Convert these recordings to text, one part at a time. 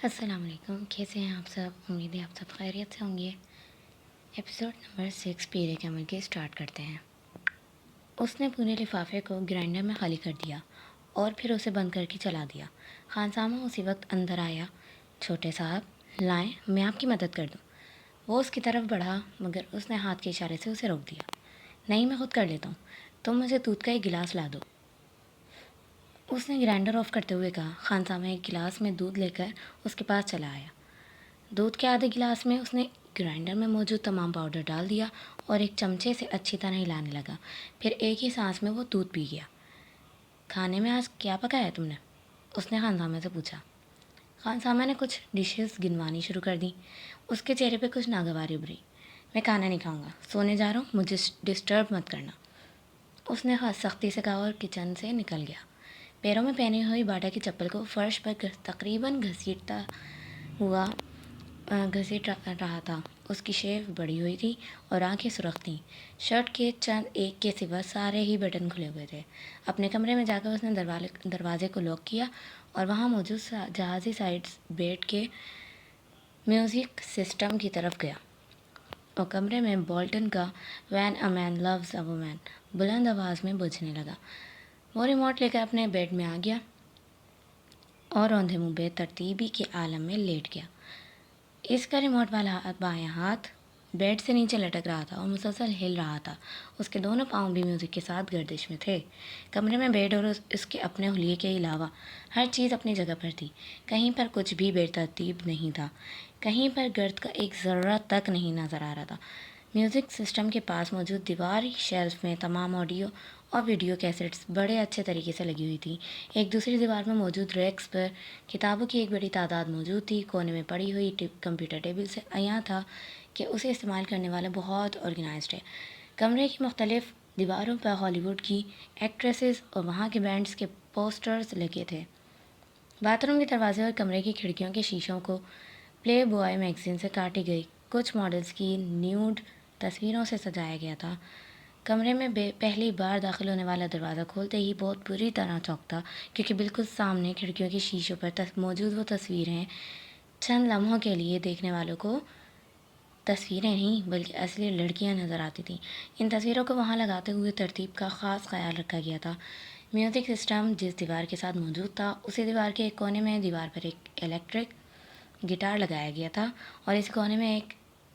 السلام علیکم، کیسے ہیں آپ سب؟ امید ہے آپ سب خیریت سے ہوں گے۔ ایپیسوڈ نمبر 6 پیرے کیمل کے اسٹارٹ کرتے ہیں۔ اس نے پورے لفافے کو گرائنڈر میں خالی کر دیا اور پھر اسے بند کر کے چلا دیا۔ خانسامہ اسی وقت اندر آیا۔ چھوٹے صاحب لائیں، میں آپ کی مدد کر دوں۔ وہ اس کی طرف بڑھا مگر اس نے ہاتھ کے اشارے سے اسے روک دیا۔ نہیں، میں خود کر لیتا ہوں، تم مجھے دودھ کا ایک گلاس لا دو، اس نے گرائنڈر آف کرتے ہوئے کہا۔ خانسامہ ایک گلاس میں دودھ لے کر اس کے پاس چلا آیا۔ دودھ کے آدھے گلاس میں اس نے گرائنڈر میں موجود تمام پاؤڈر ڈال دیا اور ایک چمچے سے اچھی طرح ہلانے لگا۔ پھر ایک ہی سانس میں وہ دودھ پی گیا۔ کھانے میں آج کیا پکایا تم نے؟ اس نے خانسامہ سے پوچھا۔ خانسامہ نے کچھ ڈشز گنوانی شروع کر دیں۔ اس کے چہرے پہ کچھ ناگواری ابھری۔ میں کھانا نہیں کھاؤں گا، سونے جا رہا ہوں، مجھے ڈسٹرب مت کرنا، اس نے سختی سے کہا اور کچن سے نکل گیا۔ پیروں میں پہنی ہوئی باٹا کی چپل کو فرش پر تقریباً گھسیٹ رہا تھا۔ اس کی شیو بڑھی ہوئی تھی اور آنکھیں سرخ تھیں۔ شرٹ کے چند ایک کے سوا سارے ہی بٹن کھلے ہوئے تھے۔ اپنے کمرے میں جا کر اس نے دروازے کو لاک کیا اور وہاں موجود جہازی سائڈ بیڈ کے میوزک سسٹم کی طرف گیا اور کمرے میں بولٹن کا "when a man loves a woman" بلند آواز میں بجنے لگا۔ وہ ریموٹ لے کر اپنے بیڈ میں آ گیا اور اوندھے منہ بے ترتیبی کے عالم میں لیٹ گیا۔ اس کا ریموٹ والا بایاں ہاتھ بیڈ سے نیچے لٹک رہا تھا اور مسلسل ہل رہا تھا۔ اس کے دونوں پاؤں بھی میوزک کے ساتھ گردش میں تھے۔ کمرے میں بیڈ اور اس کے اپنے حلیے کے علاوہ ہر چیز اپنی جگہ پر تھی۔ کہیں پر کچھ بھی بے ترتیب نہیں تھا، کہیں پر گرد کا ایک ذرہ تک نہیں نظر آ رہا تھا۔ میوزک سسٹم کے پاس موجود دیواری شیلف میں تمام آڈیو اور ویڈیو کیسٹس بڑے اچھے طریقے سے لگی ہوئی تھیں۔ ایک دوسری دیوار میں موجود ریکس پر کتابوں کی ایک بڑی تعداد موجود تھی۔ کونے میں پڑی ہوئی کمپیوٹر ٹیبل سے عیاں تھا کہ اسے استعمال کرنے والا بہت آرگنائزڈ ہے۔ کمرے کی مختلف دیواروں پر ہالی ووڈ کی ایکٹریسز اور وہاں کے بینڈز کے پوسٹرز لگے تھے۔ باتھ روم کے دروازے اور کمرے کی کھڑکیوں کے شیشوں کو پلے بوائے میگزین سے کاٹی گئی کچھ ماڈلز کی نیوڈ تصویروں سے سجایا گیا تھا۔ کمرے میں پہلی بار داخل ہونے والا دروازہ کھولتے ہی بہت بری طرح چونکا کیونکہ بالکل سامنے کھڑکیوں کی شیشوں پر موجود وہ تصویریں چند لمحوں کے لیے دیکھنے والوں کو تصویریں نہیں بلکہ اصلی لڑکیاں نظر آتی تھیں۔ ان تصویروں کو وہاں لگاتے ہوئے ترتیب کا خاص خیال رکھا گیا تھا۔ میوزک سسٹم جس دیوار کے ساتھ موجود تھا اسی دیوار کے ایک کونے میں دیوار پر ایک الیکٹرک گٹار لگایا گیا تھا اور اس کونے میں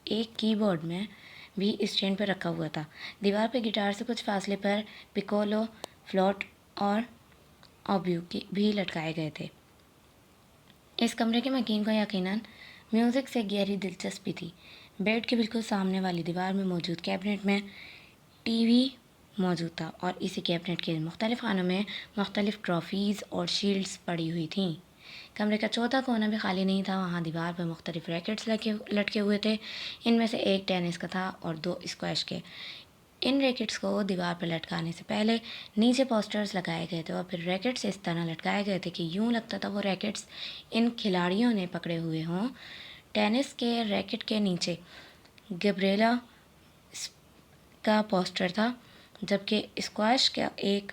ایک کی بورڈ میں بھی اسٹینڈ پر رکھا ہوا تھا۔ دیوار پہ گٹار سے کچھ فاصلے پر پیکولو، فلوٹ اور اوبوے بھی لٹکائے گئے تھے۔ اس کمرے کے مکین کو یقیناً میوزک سے گہری دلچسپی تھی۔ بیڈ کے بالکل سامنے والی دیوار میں موجود کیبنٹ میں ٹی وی موجود تھا اور اسی کیبنٹ کے مختلف خانوں میں مختلف ٹرافیز اور شیلڈز پڑی ہوئی تھیں۔ کمرے کا چوتھا کونا بھی خالی نہیں تھا۔ وہاں دیوار پر مختلف ریکٹس لٹکے ہوئے تھے۔ ان میں سے ایک ٹینس کا تھا اور دو اسکواش کے۔ ان ریکٹس کو دیوار پر لٹکانے سے پہلے نیچے پوسٹرز لگائے گئے تھے اور پھر ریکٹس اس طرح لٹکائے گئے تھے کہ یوں لگتا تھا وہ ریکٹس ان کھلاڑیوں نے پکڑے ہوئے ہوں۔ ٹینس کے ریکٹ کے نیچے گبریلا کا پوسٹر تھا جبکہ اسکواش کا ایک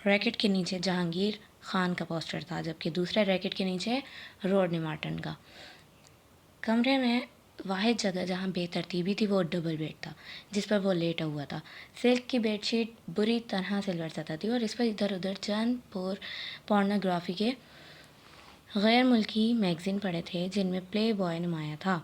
ریکٹ کے نیچے جہانگیر خان کا پوسٹر تھا جبکہ دوسرے ریکٹ کے نیچے روڈنی مارٹن کا۔ کمرے میں واحد جگہ جہاں بے ترتیبی تھی وہ ڈبل بیڈ تھا جس پر وہ لیٹا ہوا تھا۔ سلک کی بیڈ شیٹ بری طرح سلور سطح تھی اور اس پر ادھر ادھر چند پورنوگرافی کے غیر ملکی میگزین پڑے تھے جن میں پلے بوائے نمایاں تھا۔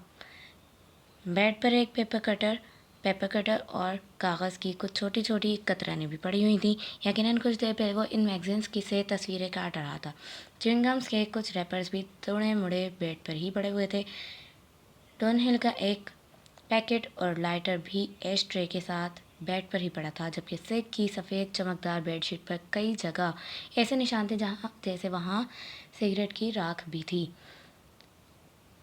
بیڈ پر ایک پیپر کٹر اور کاغذ کی کچھ چھوٹی چھوٹی کترانیں بھی پڑی ہوئی تھیں۔ یقیناً کچھ دیر پہلے وہ ان میگزینز کی سے تصویریں کاٹ رہا تھا۔ چیونگ گمز کے کچھ ریپرز بھی توڑے مڑے بیڈ پر ہی پڑے ہوئے تھے۔ ڈون ہل کا ایک پیکٹ اور لائٹر بھی ایش ٹرے کے ساتھ بیڈ پر ہی پڑا تھا جبکہ سلک کی سفید چمکدار بیڈ شیٹ پر کئی جگہ ایسے نشان تھے جیسے وہاں سگریٹ کی راکھ بھی تھی۔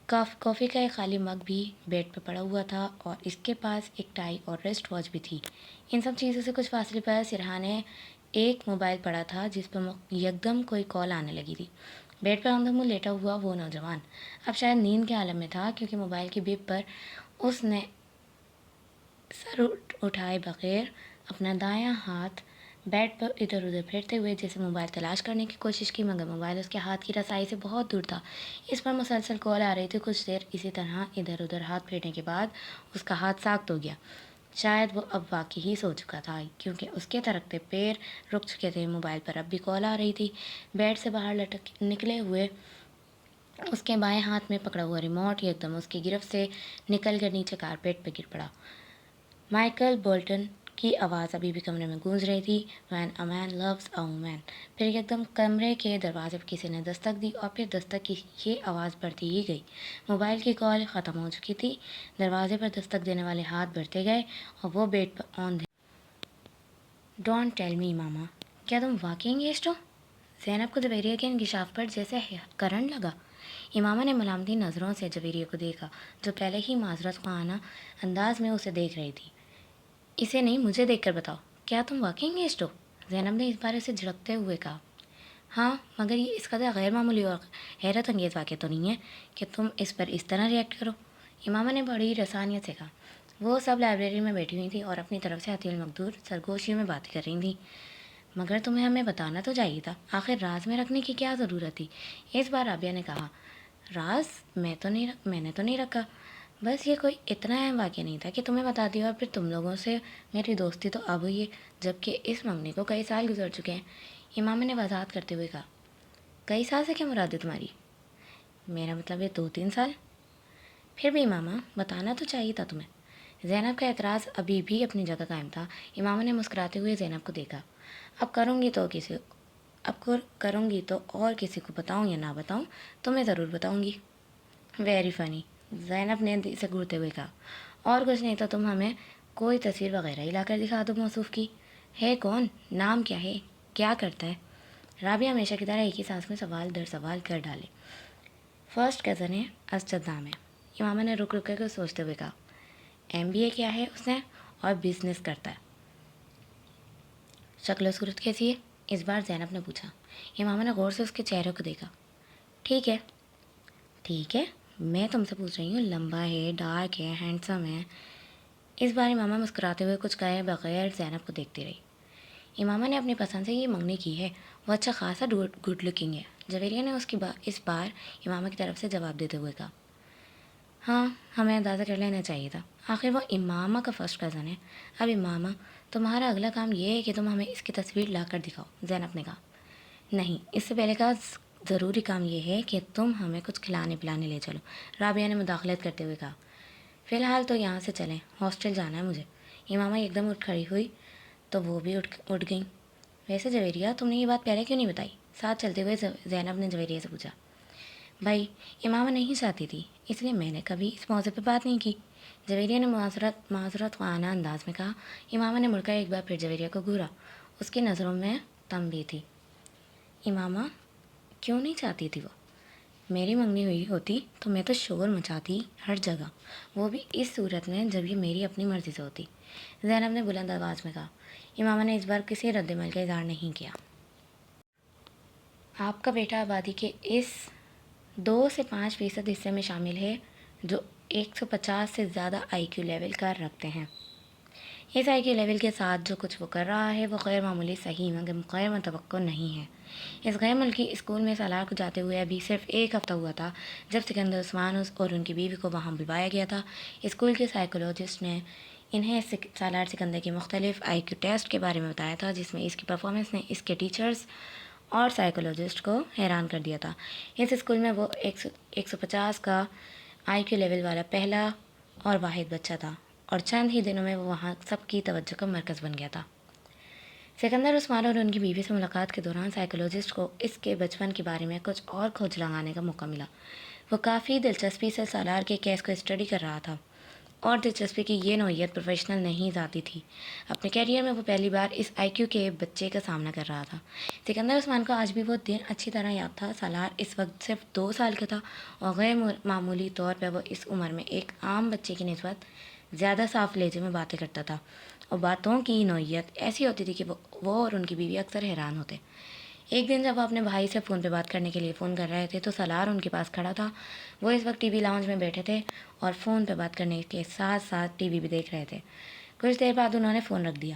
کافی کا ایک خالی مگ بھی بیڈ پر پڑا ہوا تھا اور اس کے پاس ایک ٹائی اور ریسٹ واچ بھی تھی۔ ان سب چیزوں سے کچھ فاصلے پر سرہانے ایک موبائل پڑا تھا جس پر یکدم کوئی کال آنے لگی تھی۔ بیڈ پر اندھا منہ لیٹا ہوا وہ نوجوان اب شاید نیند کے عالم میں تھا کیونکہ موبائل کی بیپ پر اس نے سر اٹھائے بغیر اپنا دایاں ہاتھ بیڈ پر ادھر ادھر پھرتے ہوئے جیسے موبائل تلاش کرنے کی کوشش کی، مگر موبائل اس کے ہاتھ کی رسائی سے بہت دور تھا۔ اس پر مسلسل کال آ رہی تھی۔ کچھ دیر اسی طرح ادھر ادھر ہاتھ پھیرنے کے بعد اس کا ہاتھ ساخت ہو گیا۔ شاید وہ اب واقعی ہی سو چکا تھا، کیونکہ اس کے ترکتے پیر رک چکے تھے۔ موبائل پر اب بھی کال آ رہی تھی۔ بیڈ سے باہر نکلے ہوئے اس کے بائیں ہاتھ میں پکڑا ہوا ریموٹ ایک دم اس کی گرفت سے نکل کر نیچے کارپیٹ پہ گر پڑا۔ مائیکل بولٹن کی آواز ابھی بھی کمرے میں گونج رہی تھی، "When a man loves a woman"۔ پھر ایک دم کمرے کے دروازے پر کسی نے دستک دی، اور پھر دستک کی یہ آواز بڑھتی ہی گئی۔ موبائل کی کال ختم ہو چکی تھی۔ دروازے پر دستک دینے والے ہاتھ بڑھتے گئے اور وہ بیڈ پر اون دے۔ "Don't tell me ماما، کیا تم واقعی انگیجڈ ہو؟" زینب کو جویریہ کے انکشاف پر جیسے کرنٹ لگا۔ امامہ نے ملامتی نظروں سے جویریہ کو دیکھا، جو پہلے ہی معذرت خواہانہ انداز میں اسے دیکھ رہی تھی۔ "اسے نہیں، مجھے دیکھ کر بتاؤ، کیا تم واقعی انگیجڈ ہو؟" زینب نے اس بارے سے جھڑکتے ہوئے کہا۔ "ہاں، مگر یہ اس قدر غیر معمولی اور حیرت انگیز واقعہ تو نہیں ہے کہ تم اس پر اس طرح ریئیکٹ کرو"۔ امامہ نے بڑی رسانیت سے کہا۔ وہ سب لائبریری میں بیٹھی ہوئی تھیں اور اپنی طرف سے حتی المقدور سرگوشیوں میں باتیں کر رہی تھیں۔ "مگر تمہیں ہمیں بتانا تو چاہیے تھا، آخر راز میں رکھنے کی کیا ضرورت تھی؟" اس بار رابعہ نے کہا۔ "راز میں نے تو نہیں رکھا، بس یہ کوئی اتنا اہم واقعہ نہیں تھا کہ تمہیں بتا دیا، اور پھر تم لوگوں سے میری دوستی تو اب ہوئی ہے، جبکہ اس منگنی کو کئی سال گزر چکے ہیں"۔ امامہ نے وضاحت کرتے ہوئے کہا۔ "کئی سال سے کیا مراد ہے تمہاری؟" "میرا مطلب ہے 2-3 سال"۔ "پھر بھی امامہ، بتانا تو چاہیے تھا تمہیں"۔ زینب کا اعتراض ابھی بھی اپنی جگہ قائم تھا۔ امامہ نے مسکراتے ہوئے زینب کو دیکھا۔ اب کروں گی تو اور کسی کو بتاؤں یا نہ بتاؤں، تمہیں ضرور بتاؤں گی"۔ "Very funny". زینب نے اسے گھورتے ہوئے کہا۔ "اور کچھ نہیں تو تم ہمیں کوئی تصویر وغیرہ ہی لا کر دکھا دو موصوف کی۔ ہے کون؟ نام کیا ہے؟ کیا کرتا ہے؟" رابعہ ہمیشہ کی طرح ایک ہی سانس میں سوال در سوال کر ڈالے۔ "فرسٹ کزن ہے، اسجد نام ہے"۔ امامہ نے رک کر سوچتے ہوئے کہا۔ "MBA کیا ہے اس نے، اور بزنس کرتا ہے؟ شکل و صورت کیسی ہے؟" اس بار زینب نے پوچھا۔ امامہ نے غور سے اس کے چہرے کو دیکھا۔ "ٹھیک ہے"۔ "ٹھیک ہے"؟ میں تم سے پوچھ رہی ہوں، لمبا ہے، ڈارک ہے، ہینڈسم ہے؟ اس بار امامہ مسکراتے ہوئے کچھ کہے بغیر زینب کو دیکھتی رہی۔ امامہ نے اپنی پسند سے یہ منگنی کی ہے، وہ اچھا خاصا گڈ لکنگ ہے۔ جویریہ نے اس بار امامہ کی طرف سے جواب دیتے ہوئے کہا۔ "ہاں، ہمیں اندازہ کر لینا چاہیے تھا، آخر وہ امامہ کا فرسٹ کزن ہے"۔ "اب امامہ، تمہارا اگلا کام یہ ہے کہ تم ہمیں اس کی تصویر لا کر دکھاؤ"۔ زینب نے کہا۔ "نہیں، اس سے پہلے کا ضروری کام یہ ہے کہ تم ہمیں کچھ کھلانے پلانے لے چلو"۔ رابعہ نے مداخلت کرتے ہوئے کہا۔ "فی الحال تو یہاں سے چلیں، ہاسٹل جانا ہے مجھے"۔ امامہ ایک دم اٹھ کھڑی ہوئی تو وہ بھی اٹھ گئیں۔ "ویسے جویریہ، تم نے یہ بات پہلے کیوں نہیں بتائی؟" ساتھ چلتے ہوئے زینب نے جویریہ سے پوچھا۔ "بھائی، امامہ نہیں چاہتی تھی، اس لیے میں نے کبھی اس موضوع پہ بات نہیں کی"۔ جویریہ نے معذرت خواہانہ انداز میں کہا۔ امامہ نے مڑ کر ایک بار پھر جویریہ کو گھورا۔ اس کی نظروں میں تنبیہ تھی۔ "امامہ، کیوں نہیں چاہتی تھی وہ؟ میری منگنی ہوئی ہوتی تو میں تو شور مچاتی ہر جگہ، وہ بھی اس صورت میں جب یہ میری اپنی مرضی سے ہوتی"۔ زینب نے بلند آواز میں کہا۔ امامہ نے اس بار کسی رد عمل کا اظہار نہیں کیا۔ "آپ کا بیٹا آبادی کے اس 2 سے 5% حصے میں شامل ہے جو 150 سے زیادہ IQ لیول کا رکھتے ہیں۔ اس IQ لیول کے ساتھ جو کچھ وہ کر رہا ہے وہ غیر معمولی صحیح مگر غیر متوقع نہیں ہے۔ اس غیر ملکی اسکول میں سالار کو جاتے ہوئے ابھی صرف 1 ہفتہ ہوا تھا جب سکندر عثمان اور ان کی بیوی کو وہاں بلوایا گیا تھا۔ اسکول کے سائیکولوجسٹ نے انہیں سالار سکندر کے مختلف IQ ٹیسٹ کے بارے میں بتایا تھا، جس میں اس کی پرفارمنس نے اس کے ٹیچرز اور سائیکولوجسٹ کو حیران کر دیا تھا۔ اس اسکول میں وہ 150 کا IQ لیول والا پہلا اور واحد بچہ تھا، اور چند ہی دنوں میں وہ وہاں سب کی توجہ کا مرکز بن گیا تھا۔ سکندر عثمان اور ان کی بیوی سے ملاقات کے دوران سائیکولوجسٹ کو اس کے بچپن کے بارے میں کچھ اور کھوج لگانے کا موقع ملا۔ وہ کافی دلچسپی سے سالار کے کیس کو اسٹڈی کر رہا تھا، اور دلچسپی کی یہ نوعیت پروفیشنل نہیں ذاتی تھی۔ اپنے کیریئر میں وہ پہلی بار اس IQ کے بچے کا سامنا کر رہا تھا۔ سکندر عثمان کو آج بھی وہ دن اچھی طرح یاد تھا۔ سالار اس وقت صرف 2 سال کا تھا، اور غیر معمولی طور پر وہ اس عمر میں ایک عام بچے کی نسبت زیادہ صاف لہجے میں باتیں کرتا تھا، اور باتوں کی نوعیت ایسی ہوتی تھی کہ وہ اور ان کی بیوی اکثر حیران ہوتے۔ ایک دن جب وہ اپنے بھائی سے فون پہ بات کرنے کے لیے فون کر رہے تھے تو سالار ان کے پاس کھڑا تھا۔ وہ اس وقت TV لاؤنج میں بیٹھے تھے اور فون پہ بات کرنے کے ساتھ ساتھ TV بھی دیکھ رہے تھے۔ کچھ دیر بعد انہوں نے فون رکھ دیا۔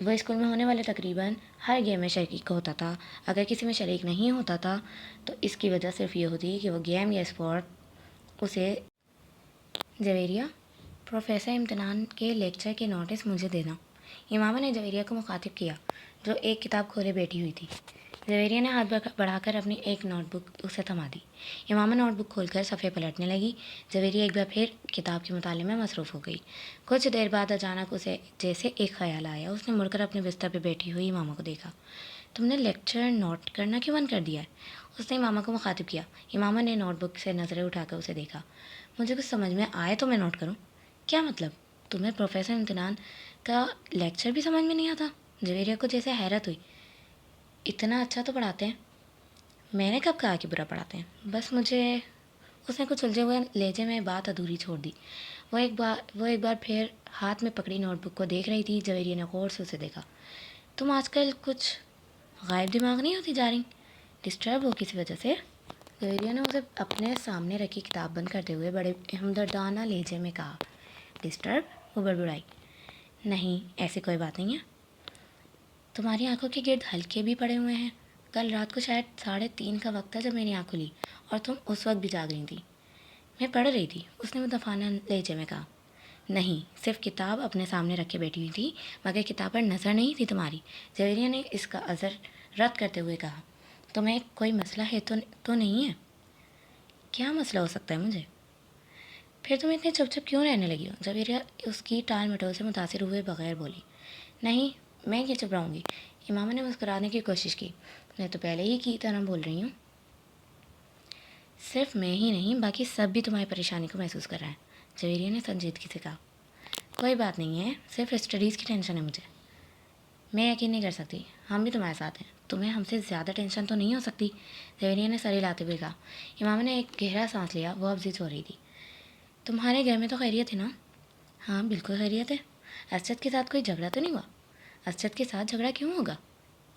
وہ اسکول میں ہونے والے تقریباً ہر گیم میں شریک ہوتا تھا. اگر کسی میں شریک نہیں ہوتا تھا تو اس کی وجہ صرف یہ ہوتی کہ وہ گیم یا اسپورٹ اسے جویریہ پروفیسر امتحان کے لیکچر کے نوٹس مجھے دینا. امامہ نے جویریہ کو مخاطب کیا جو ایک کتاب کھولے بیٹھی ہوئی تھی. جویریہ نے ہاتھ بڑھا کر اپنی ایک نوٹ بک اسے تھما دی. امامہ نوٹ بک کھول کر صفحے پلٹنے لگی. جویریہ ایک بار پھر کتاب کے مطالعے میں مصروف ہو گئی. کچھ دیر بعد اچانک اسے جیسے ایک خیال آیا. اس نے مڑ کر اپنے بستر پہ بیٹھی ہوئی امامہ کو دیکھا. تم نے لیکچر نوٹ کرنا کیوں بند کر دیا ہے؟ اس نے امامہ کو مخاطب کیا. امامہ نے نوٹ بک سے نظریں اٹھا کر اسے دیکھا. مجھے کچھ سمجھ میں آئے تو میں نوٹ کروں. کیا مطلب؟ تمہیں پروفیسر امتحان کا لیکچر بھی سمجھ میں نہیں آتا؟ جویریہ کو جیسے حیرت ہوئی. اتنا اچھا تو پڑھاتے ہیں. میں نے کب کہا کہ برا پڑھاتے ہیں؟ بس مجھے. اس نے کچھ الجھے ہوئے لہجے میں بات ادھوری چھوڑ دی. وہ ایک بار پھر ہاتھ میں پکڑی نوٹ بک کو دیکھ رہی تھی. جویریہ نے غور سے اسے دیکھا. تم آج کل کچھ غائب دماغ نہیں ہوتی جا رہی؟ ڈسٹرب ہو کسی وجہ سے؟ جویریہ نے اسے اپنے سامنے رکھی کتاب بند کرتے ہوئے بڑے ہمدردانہ لہجے میں کہا. ڈسٹرب؟ وہ بڑبڑائی. نہیں، ایسی کوئی بات نہیں ہے. تمہاری آنکھوں کے گرد ہلکے بھی پڑے ہوئے ہیں. کل رات کو شاید 3:30 کا وقت تھا جب میری آنکھ کھلی اور تم اس وقت بھی جاگ رہی تھی. میں پڑھ رہی تھی، اس نے مدافعانہ لہجے میں کہا. نہیں، صرف کتاب اپنے سامنے رکھ کے بیٹھی ہوئی تھی مگر کتاب پر نظر نہیں تھی تمہاری. جویریہ نے اس کا عذر رد کرتے ہوئے کہا. تمہیں کوئی مسئلہ ہے تو نہیں ہے؟ کیا مسئلہ ہو سکتا ہے مجھے؟ پھر تم اتنی چپ چپ کیوں رہنے لگی ہو؟ جویریہ اس کی ٹال مٹول سے متاثر ہوئے بغیر بولی. نہیں، میں کیا چپ رہوں گی؟ امامہ نے مسکرانے کی کوشش کی. میں تو پہلے ہی کی طرح بول رہی ہوں. صرف میں ہی نہیں، باقی سب بھی تمہاری پریشانی کو محسوس کر رہا ہے. جویریہ نے سنجیدگی سے کہا. کوئی بات نہیں ہے، صرف اسٹڈیز کی ٹینشن ہے مجھے. میں یقین نہیں کر سکتی. ہم بھی تمہارے ساتھ ہیں. تمہیں ہم سے زیادہ ٹینشن تو نہیں ہو سکتی؟ جویریہ نے سر ہلاتے ہوئے کہا. امامہ نے ایک گہرا سانس لیا. وہ اب ضد ہو رہی تھی. تمہارے گھر میں تو خیریت ہے نا؟ ہاں بالکل خیریت ہے. اسجد کے ساتھ کوئی جھگڑا تو نہیں ہوا؟ اسجد کے ساتھ جھگڑا کیوں ہوگا؟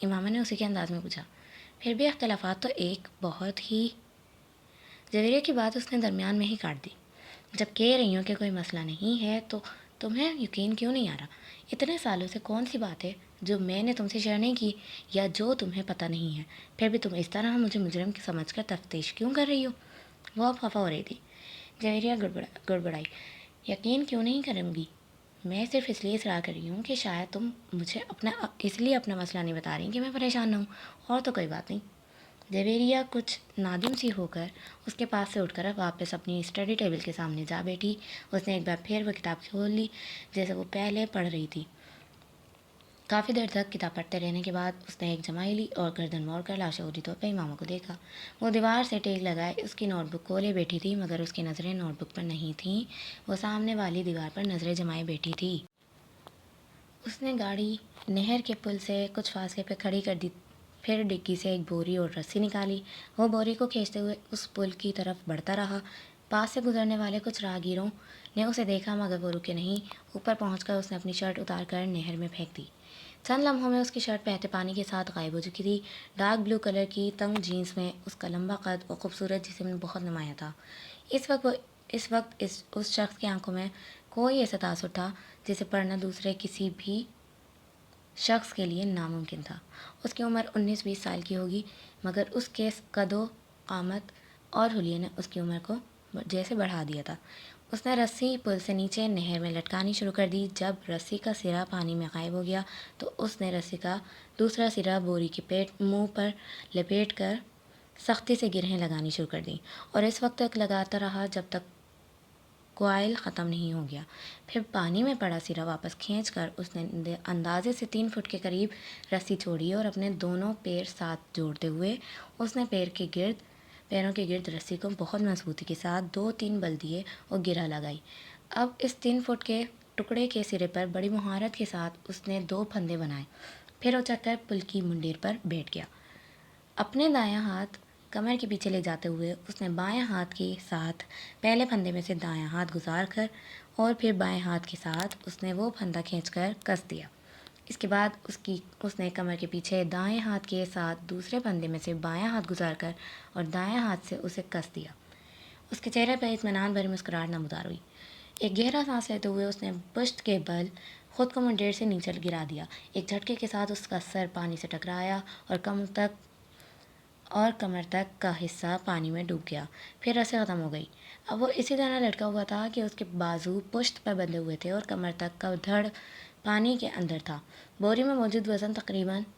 امامہ نے اسی کے انداز میں پوچھا. پھر بھی اختلافات تو ایک بہت ہی. جویریہ کی بات اس نے درمیان میں ہی کاٹ دی. جب کہہ رہی ہوں کہ کوئی مسئلہ نہیں ہے تو تمہیں یقین کیوں نہیں آ رہا؟ اتنے سالوں سے کون سی بات ہے جو میں نے تم سے شیئر نہیں کی یا جو تمہیں پتہ نہیں ہے؟ پھر بھی تم اس طرح مجھے مجرم سمجھ کر تفتیش کیوں کر رہی ہو؟ وہ اب خفا ہو رہی تھی. جویریہ گڑبڑائی. یقین کیوں نہیں کروں گی؟ میں صرف اس لیے اصرار کر رہی ہوں کہ شاید تم مجھے اس لیے اپنا مسئلہ نہیں بتا رہی کہ میں پریشان نہ ہوں، اور تو کوئی بات نہیں. جویریہ کچھ نادم سی ہو کر اس کے پاس سے اٹھ کر واپس اپنی اسٹڈی ٹیبل کے سامنے جا بیٹھی. اس نے ایک بار پھر وہ کتاب کھول لی جیسے وہ پہلے پڑھ رہی تھی. کافی دیر تک کتاب پڑھتے رہنے کے بعد اس نے ایک جمائی لی اور گردن موڑ کر لاشعوری طور پہ امامہ کو دیکھا. وہ دیوار سے ٹیک لگائے اس کی نوٹ بک کھولے بیٹھی تھی مگر اس کی نظریں نوٹ بک پر نہیں تھیں. وہ سامنے والی دیوار پر نظریں جمائے بیٹھی تھی. اس نے گاڑی نہر کے پل سے کچھ فاصلے پہ کھڑی کر دی. پھر ڈگی سے ایک بوری اور رسی نکالی. وہ بوری کو کھینچتے ہوئے اس پل کی طرف بڑھتا رہا. پاس سے گزرنے والے کچھ راہگیروں نے اسے دیکھا مگر وہ رکے نہیں. اوپر پہنچ کر اس نے اپنی شرٹ اتار کر نہر میں پھینک دی. چند لمحوں میں اس کی شرٹ بہتے پانی کے ساتھ غائب ہو چکی تھی. ڈارک بلو کلر کی تنگ جینس میں اس کا لمبا قد اور خوبصورت جسم بہت نمایاں تھا. اس وقت اس شخص کی آنکھوں میں کوئی ایسا تاثر تھا جسے پڑھنا دوسرے کسی بھی شخص کے لیے ناممکن تھا. اس کی عمر 19-20 سال کی ہوگی مگر اس کے قد و قامت اور حلیے نے اس کی عمر کو جیسے بڑھا دیا تھا. اس نے رسی پل سے نیچے نہر میں لٹکانی شروع کر دی. جب رسی کا سرا پانی میں غائب ہو گیا تو اس نے رسی کا دوسرا سرا بوری کے منہ پر لپیٹ کر سختی سے گرہیں لگانی شروع کر دیں اور اس وقت تک لگاتا رہا جب تک کوائل ختم نہیں ہو گیا. پھر پانی میں پڑا سرا واپس کھینچ کر اس نے اندازے سے 3 فٹ کے قریب رسی چھوڑی اور اپنے دونوں پیر ساتھ جوڑتے ہوئے اس نے پیروں کے گرد رسی کو بہت مضبوطی کے ساتھ 2-3 بل دیے اور گرہ لگائی. اب اس 3 فٹ کے ٹکڑے کے سرے پر بڑی مہارت کے ساتھ اس نے 2 پھندے بنائے. پھر اچک کر پل کی منڈیر پر بیٹھ گیا. اپنے دایاں ہاتھ کمر کے پیچھے لے جاتے ہوئے اس نے بائیں ہاتھ کے ساتھ پہلے پھندے میں سے دایاں ہاتھ گزار کر اور پھر بائیں ہاتھ کے ساتھ اس نے وہ پھندا کھینچ کر کس دیا. اس کے بعد اس نے کمر کے پیچھے دائیں ہاتھ کے ساتھ دوسرے پھندے میں سے بایاں ہاتھ گزار کر اور دائیں ہاتھ سے اسے کس دیا. اس کے چہرے پر اطمینان بھری مسکراہٹ نمودار ہوئی. ایک گہرا سانس لیتے ہوئے اس نے پشت کے بل خود کو منڈیر سے نیچے گرا دیا۔ ایک جھٹکے کے ساتھ اس کا سر پانی سے ٹکرایا اور کمر تک کا حصہ پانی میں ڈوب گیا۔ پھر رسی ختم ہو گئی۔ اب وہ اسی طرح لٹکا ہوا تھا کہ اس کے بازو پشت پر بندھے ہوئے تھے اور کمر تک کا دھڑ پانی کے اندر تھا۔ بوری میں موجود وزن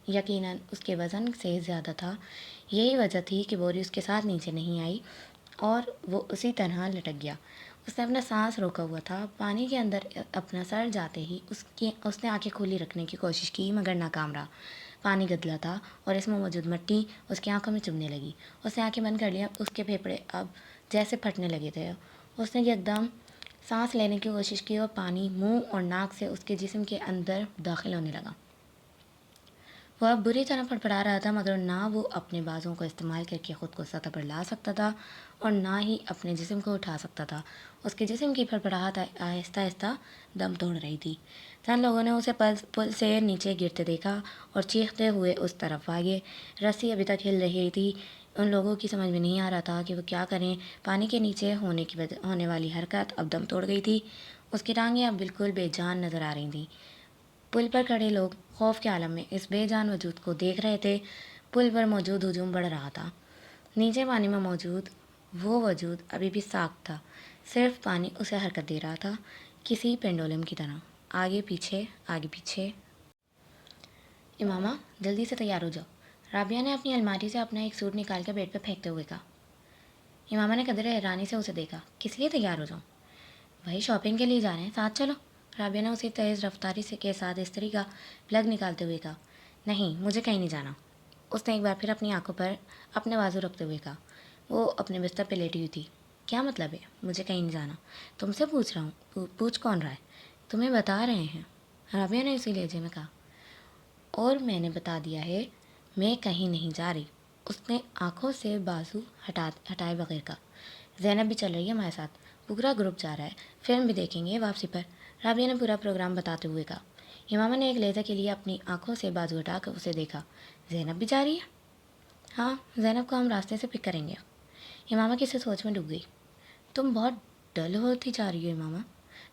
یقیناً اس کے وزن سے زیادہ تھا۔ یہی وجہ تھی کہ بوری اس کے ساتھ نیچے نہیں آئی اور وہ اسی طرح لٹک گیا۔ اس نے اپنا سانس روکا ہوا تھا۔ پانی کے اندر اپنا سر جاتے ہی اس نے آنکھیں کھلی رکھنے کی کوشش کی مگر ناکام رہا۔ پانی گدلا تھا اور اس میں موجود مٹی اس کی آنکھوں میں چبھنے لگی۔ اس نے آنکھیں بند کر لیا۔ اس کے پھیپھڑے اب جیسے پھٹنے لگے تھے۔ اس نے ایک دم سانس لینے کی کوشش کی اور پانی منہ اور ناک سے اس کے جسم کے اندر داخل ہونے لگا۔ وہ اب بری طرح پھڑپڑا رہا تھا مگر نہ وہ اپنے بازوؤں کو استعمال کر کے خود کو سطح پر لا سکتا تھا اور نہ ہی اپنے جسم کو اٹھا سکتا تھا۔ اس کے جسم کی پھڑپڑاہٹ آہستہ آہستہ دم توڑ رہی تھی۔ چند لوگوں نے اسے پل سے نیچے گرتے دیکھا اور چیختے ہوئے اس طرف بھاگے۔ رسی ابھی تک ہل رہی تھی۔ ان لوگوں کی سمجھ میں نہیں آ رہا تھا کہ وہ کیا کریں۔ پانی کے نیچے ہونے والی حرکت اب دم توڑ گئی تھی۔ اس کی ٹانگیں اب بالکل بے جان نظر آ رہی تھیں۔ پل پر کھڑے لوگ خوف کے عالم میں اس بے جان وجود کو دیکھ رہے تھے۔ پل پر موجود ہجوم بڑھ رہا تھا۔ نیچے پانی میں موجود وہ وجود ابھی بھی ساکت تھا۔ صرف پانی اسے حرکت دے رہا تھا، کسی پینڈولم کی طرح، آگے پیچھے آگے پیچھے۔ امامہ جلدی سے تیار ہو جاؤ، رابعہ نے اپنی الماری سے اپنا ایک سوٹ نکال کر بیڈ پہ پھینکتے ہوئے کہا۔ امامہ نے قدرے حیرانی سے اسے دیکھا۔ کس لیے تیار ہو جاؤں؟ وہی شاپنگ کے لیے جا رہے ہیں، ساتھ چلو۔ رابعہ نے اسی تیز رفتاری کے ساتھ استری کا پلگ نکالتے ہوئے کہا۔ نہیں، مجھے کہیں نہیں جانا۔ اس نے ایک بار پھر اپنی آنکھوں پر اپنے بازو رکھتے ہوئے کہا۔ وہ اپنے بستر پہ لیٹی ہوئی تھی۔ کیا مطلب ہے مجھے کہیں نہیں جانا؟ تم سے پوچھ رہا ہوں۔ پوچھ کون رہا ہے؟ تمہیں بتا رہے ہیں، رابعہ نے اسی لہجے میں کہا۔ اور میں نے بتا دیا ہے میں کہیں نہیں جا رہی، اس نے آنکھوں سے بازو ہٹائے بغیر کہا۔ زینب بھی چل رہی ہے ہمارے ساتھ، پورا گروپ جا رہا ہے، فلم بھی دیکھیں گے واپسی پر، رابعہ نے پورا پروگرام بتاتے ہوئے کہا۔ امامہ نے ایک لہجے کے لیے اپنی آنکھوں سے بازو ہٹا کر اسے دیکھا۔ زینب بھی جا رہی ہے؟ ہاں، زینب کو ہم راستے سے پک کریں گے۔ امامہ کسی سوچ میں ڈوب گئی۔ تم بہت ڈل ہوتی جا رہی ہو امامہ،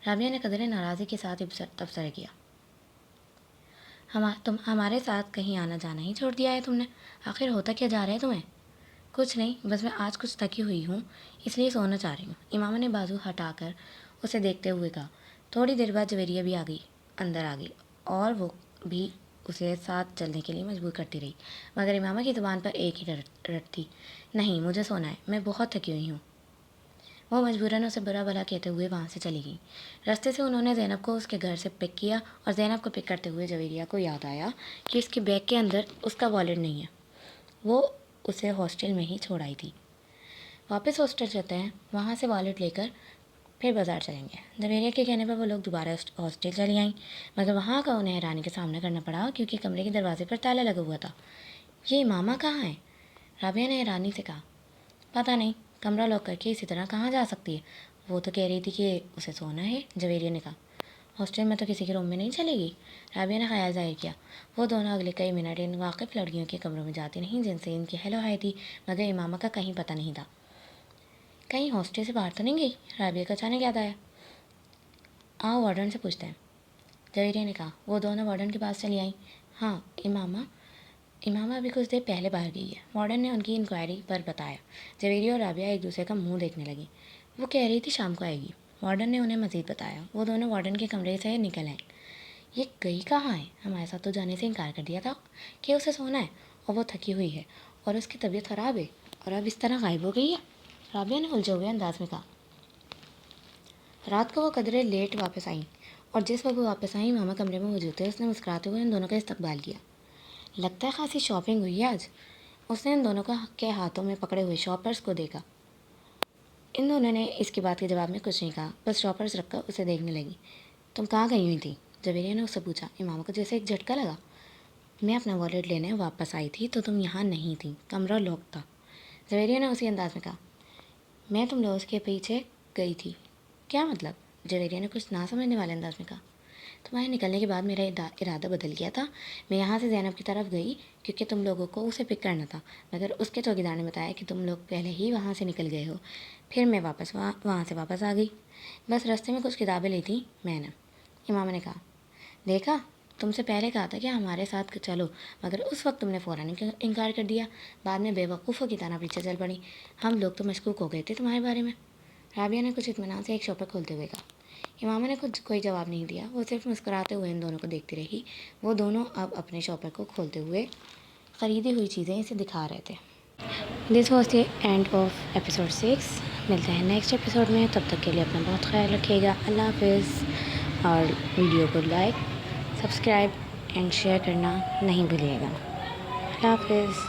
رابعہ نے قدرے ناراضی کے ساتھ تبصرہ کیا۔ تم ہمارے ساتھ کہیں آنا جانا ہی چھوڑ دیا ہے تم نے؟ آخر ہوتا کیا جا رہا ہے تمہیں؟ کچھ نہیں، بس میں آج کچھ تھکی ہوئی ہوں، اس لیے سونا چاہ رہی ہوں، امامہ نے بازو ہٹا کر اسے دیکھتے ہوئے کہا۔ تھوڑی دیر بعد جویریہ بھی اندر آ گئی اور وہ بھی اسے ساتھ چلنے کے لیے مجبور کرتی رہی، مگر امامہ کی زبان پر ایک ہی رٹ تھی۔ نہیں، مجھے سونا ہے، میں بہت تھکی ہوئی ہوں۔ وہ مجبوراً اسے برا بھلا کہتے ہوئے وہاں سے چلی گئی۔ راستے سے انہوں نے زینب کو اس کے گھر سے پک کیا اور زینب کو پک کرتے ہوئے جویریہ کو یاد آیا کہ اس کے بیگ کے اندر اس کا والیٹ نہیں ہے۔ وہ اسے ہاسٹل میں ہی چھوڑ آئی تھی۔ واپس ہاسٹل چلتے ہیں، وہاں سے والیٹ لے کر پھر بازار چلیں گے۔ جویریہ کے کہنے پر وہ لوگ دوبارہ ہاسٹل چلی آئیں، مگر وہاں کا انہیں حیرانی کا سامنا کرنا پڑا کیونکہ کمرے کے دروازے پر تالا لگا ہوا تھا۔ یہ امامہ کہاں ہے؟ رابعہ نے حیرانی سے کہا۔ پتہ نہیں، کمرہ لاک کر کے اسی طرح کہاں جا سکتی ہے؟ وہ تو کہہ رہی تھی کہ اسے سونا ہے، جویریہ نے کہا۔ ہاسٹل میں تو کسی کے روم میں نہیں چلے گی، رابعہ نے خیال ظاہر کیا۔ وہ دونوں اگلے کئی منٹ ان واقف لڑکیوں کے کمروں میں جاتی نہیں جن سے ان کی ہیلو ہائی تھی، مگر امامہ کا کہیں پتہ نہیں تھا۔ کہیں ہاسٹل سے باہر تو نہیں گئی؟ رابعہ کا اچانک یاد آیا۔ آؤ وارڈن سے پوچھتے ہیں، جویریہ نے کہا۔ وہ دونوں وارڈن کے پاس چلی آئیں۔ ہاں، امامہ ابھی کچھ دیر پہلے باہر گئی ہے، وارڈن نے ان کی انکوائری پر بتایا۔ جویریہ اور رابعہ ایک دوسرے کا منہ دیکھنے لگی۔ وہ کہہ رہی تھی شام کو آئے گی، وارڈن نے انہیں مزید بتایا۔ وہ دونوں وارڈن کے کمرے سے نکل آئیں۔ یہ گئی کہاں ہے؟ ہمارے ساتھ تو جانے سے انکار کر دیا تھا کہ اسے سونا ہے اور وہ تھکی ہوئی ہے اور اس کی طبیعت خراب ہے اور اب اس طرح غائب ہو گئی ہے، رابعہ نے الجھے ہوئے انداز میں کہا۔ رات کو وہ قدرے لیٹ واپس آئیں اور جس وقت وہ واپس آئیں امامہ کمرے میں موجود تھے۔ اس نے مسکراتے ہوئے ان دونوں کا استقبال کیا۔ لگتا ہے خاصی شاپنگ ہوئی ہے آج۔ اس نے ان دونوں کے ہاتھوں میں پکڑے ہوئے شاپرز کو دیکھا۔ ان دونوں نے اس کی بات کے جواب میں کچھ نہیں کہا، بس شاپرز رکھ کر اسے دیکھنے لگی۔ تم کہاں گئی ہوئی تھی؟ جویریہ نے اس سے پوچھا۔ امامہ کو جیسے ایک جھٹکا لگا۔ میں اپنا والیٹ لینے واپس آئی تھی تو تم یہاں نہیں تھی، کمرہ لاک تھا، جویریہ نے اسی انداز میں کہا۔ میں تم لوگوں کے پیچھے گئی تھی۔ کیا مطلب؟ جویریہ نے کچھ نہ سمجھنے والے انداز میں کہا۔ تمہارے نکلنے کے بعد میرا ارادہ بدل گیا تھا۔ میں یہاں سے زینب کی طرف گئی کیونکہ تم لوگوں کو اسے پک کرنا تھا، مگر اس کے چوکیدار نے بتایا کہ تم لوگ پہلے ہی وہاں سے نکل گئے ہو۔ پھر میں وہاں سے واپس آ گئی، بس راستے میں کچھ کتابیں لی تھیں میں نے، امامہ نے کہا۔ دیکھا، تم سے پہلے کہا تھا کہ ہمارے ساتھ چلو، مگر اس وقت تم نے فوراً انکار کر دیا، بعد میں بے وقوفوں کی طرح پیچھے چل پڑی۔ ہم لوگ تو مشکوک ہو گئے تھے تمہارے بارے میں۔ رابعہ نے کچھ اطمینان سے ایک شاپر کھولتے ہوئے کہا۔ امامہ نے کوئی جواب نہیں دیا، وہ صرف مسکراتے ہوئے ان دونوں کو دیکھتی رہی۔ وہ دونوں اب اپنے شاپر کو کھولتے ہوئے خریدی ہوئی چیزیں اسے دکھا رہے تھے۔ This was the end of episode 6۔ ملتے ہیں نیکسٹ ایپیسوڈ میں، تب تک کے لیے اپنا بہت خیال رکھیے گا۔ اللہ حافظ، اور ویڈیو کو لائک، سبسکرائب اینڈ شیئر کرنا نہیں بھولیے گا۔ اللہ حافظ۔